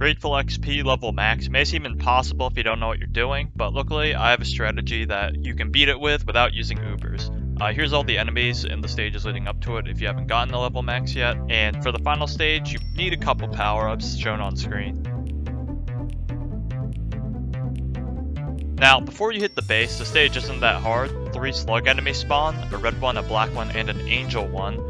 Grateful XP level max may seem impossible if you don't know what you're doing, but luckily I have a strategy that you can beat it with without using UBERS. Here's all the enemies in the stages leading up to it if you haven't gotten the level max yet, and for the final stage you need a couple power-ups shown on screen. Now, before you hit the base, the stage isn't that hard. 3 slug enemies spawn, a red one, a black one, and an angel one.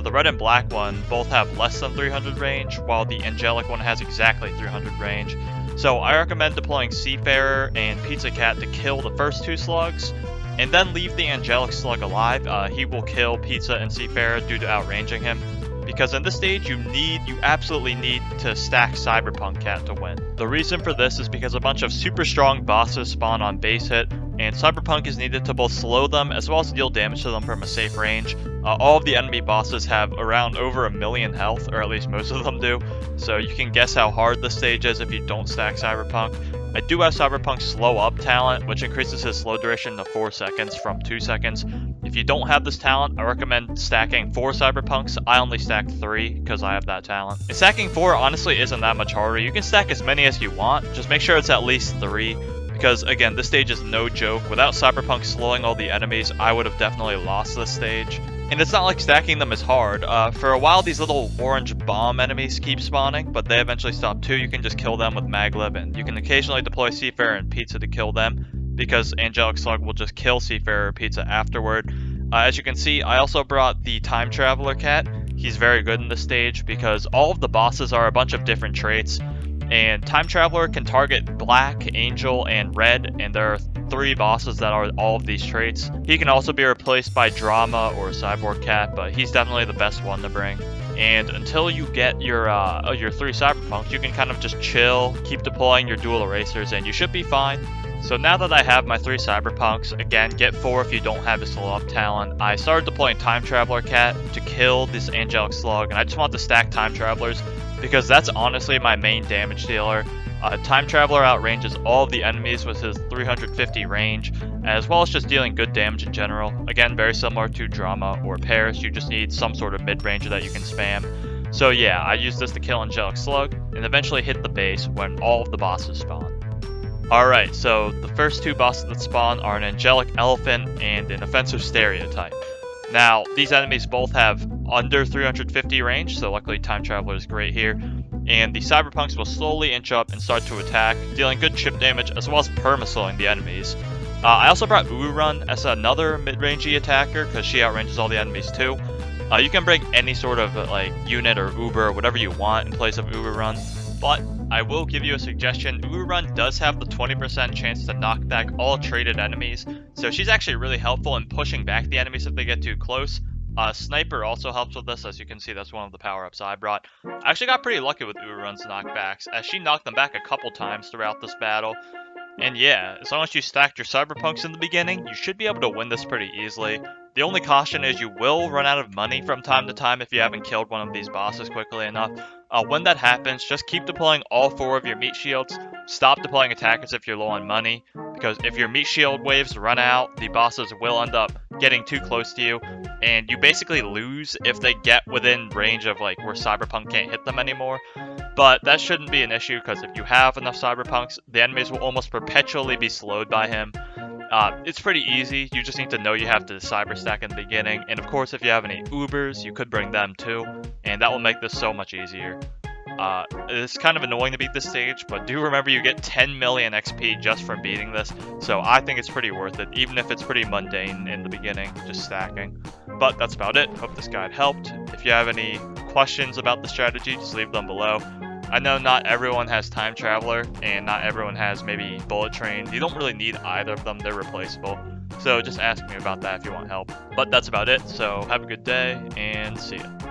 The red and black one both have less than 300 range, while the angelic one has exactly 300 range. So I recommend deploying Seafarer and Pizza Cat to kill the first 2 slugs, and then leave the angelic slug alive. He will kill Pizza and Seafarer due to outranging him. Because in this stage, you absolutely need to stack Cyberpunk Cat to win. The reason for this is because a bunch of super strong bosses spawn on base hit, and Cyberpunk is needed to both slow them as well as deal damage to them from a safe range. All of the enemy bosses have around over 1 million health, or at least most of them do, so you can guess how hard this stage is if you don't stack Cyberpunk. I do have Cyberpunk's slow up talent, which increases his slow duration to 4 seconds from 2 seconds. If you don't have this talent, I recommend stacking 4 Cyberpunks. I only stack 3 because I have that talent. And stacking 4 honestly isn't that much harder. You can stack as many as you want, just make sure it's at least 3. Because again, this stage is no joke. Without Cyberpunk slowing all the enemies, I would have definitely lost this stage. And it's not like stacking them is hard. For a while, these little orange bomb enemies keep spawning, but they eventually stop too. You can just kill them with Maglib, and you can occasionally deploy Seafarer and Pizza to kill them, because Angelic Slug will just kill Seafarer or Pizza afterward. As you can see, I also brought the Time Traveler Cat. He's very good in this stage, because all of the bosses are a bunch of different traits, and Time Traveler can target Black, Angel, and Red, and there are 3 bosses that are all of these traits. He can also be replaced by Drama or Cyborg Cat, but he's definitely the best one to bring. And until you get your 3 Cyberpunks, you can kind of just chill, keep deploying your dual erasers, and you should be fine. So now that I have my 3 Cyberpunks, again, get 4 if you don't have his slow up talent. I started deploying Time Traveler Cat to kill this Angelic Slug, and I just want to stack Time Travelers because that's honestly my main damage dealer. Time Traveler outranges all of the enemies with his 350 range, as well as just dealing good damage in general. Again, very similar to Drama or Paris, you just need some sort of mid-ranger that you can spam. So yeah, I use this to kill Angelic Slug, and eventually hit the base when all of the bosses spawn. Alright, so the first 2 bosses that spawn are an Angelic Elephant and an Offensive Stereotype. Now, these enemies both have under 350 range, so luckily Time Traveler is great here. And the Cyberpunks will slowly inch up and start to attack, dealing good chip damage as well as perma-slowing the enemies. I also brought Run as another mid-rangey attacker because she outranges all the enemies too. You can bring any sort of unit or Uber, whatever you want in place of Run, but I will give you a suggestion. Run does have the 20% chance to knock back all traded enemies, so she's actually really helpful in pushing back the enemies if they get too close. Sniper also helps with this. As you can see, that's one of the power-ups I brought. I actually got pretty lucky with Run's knockbacks, as she knocked them back a couple times throughout this battle. And yeah, as long as you stacked your Cyberpunks in the beginning, you should be able to win this pretty easily. The only caution is you will run out of money from time to time if you haven't killed one of these bosses quickly enough. When that happens, just keep deploying all 4 of your meat shields. Stop deploying attackers if you're low on money, because if your meat shield waves run out, the bosses will end up getting too close to you, and you basically lose if they get within range of where Cyberpunk can't hit them anymore. But that shouldn't be an issue, because if you have enough Cyberpunks, the enemies will almost perpetually be slowed by him. It's pretty easy. You just need to know you have to cyber stack in the beginning, and of course if you have any Ubers, you could bring them too, and that will make this so much easier. It's kind of annoying to beat this stage, but do remember you get 10 million XP just from beating this, so I think it's pretty worth it, even if it's pretty mundane in the beginning, just stacking. But that's about it. Hope this guide helped. If you have any questions about the strategy, just leave them below. I know not everyone has Time Traveler, and not everyone has maybe Bullet Train. You don't really need either of them, they're replaceable. So just ask me about that if you want help. But that's about it, so have a good day, and see ya.